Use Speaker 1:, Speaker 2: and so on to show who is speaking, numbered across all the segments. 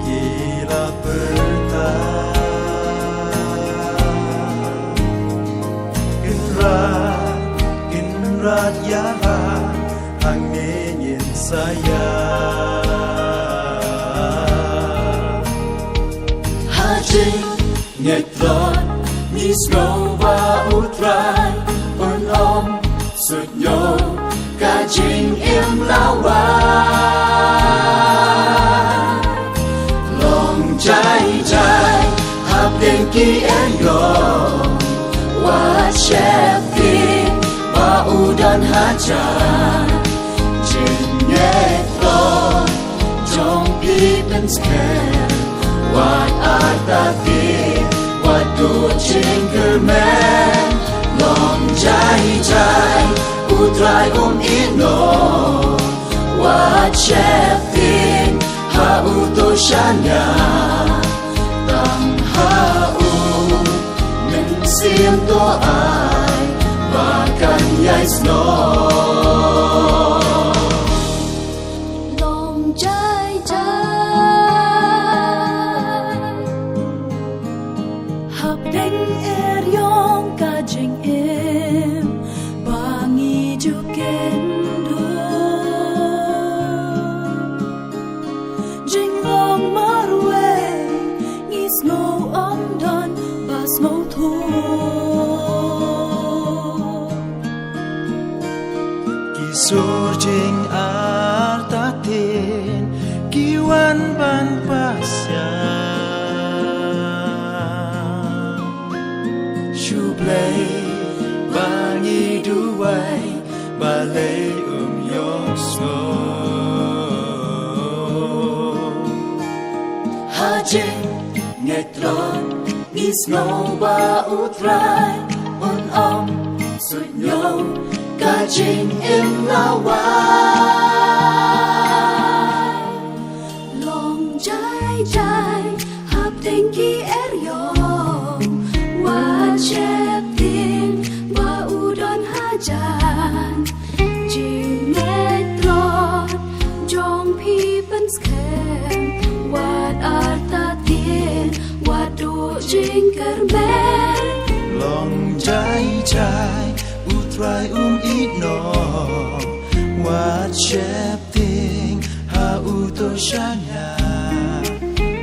Speaker 1: gila bertah Genrat yara angin saya
Speaker 2: Hati ngetrot nisno và utrai ơn om sụt nhô cả trình im lao ba lòng trái trái hạp đêm ký em gò và chép tin và u đơn hát tràn trình nhẹ lo trong bí bên sken và ta tin và đua trên cơ men lòng trái trái utrai ino wa chép tin ha u to shanya tam ha u mình xiêm to ai và cần nhai snow
Speaker 3: lòng trái trái hấp đánh er yong cả trình em bangi jukendo jing long marwe ngis no amdan bas no thu
Speaker 1: Kisur jing artatin kiwan ban pasya Shublay bangi duway balay yosno
Speaker 2: Hajing ngetron nisno ba utrai on om sụt nhô cả trình im lao
Speaker 3: lòng trái trái hấp tình ký er yong wa chép tin và u đơn hajan trình metron jong pi bên skem wat arta tin wat du jing kermen
Speaker 1: Lòng trái trái utrai ino wa chép ting ha u to shanya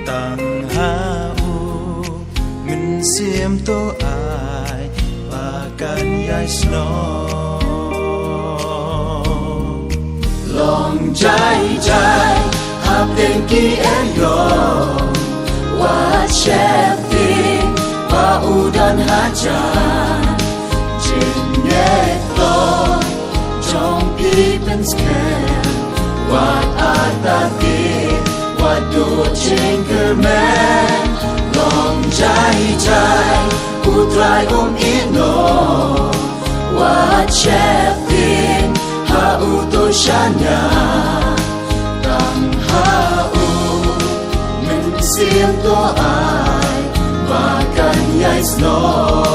Speaker 1: tang ha u min xiêm to ai và can yai snow
Speaker 2: lòng trái trái hạp đêm ký em gòn và chép tin và u đơn hát tràn trình nhẹ lo trong bí bên sken và ta tin và đua trên cơ men lòng trái trái utrai ino và chép tin ha u to shanya tam ha u mình xiêm to ai và cần nhai snow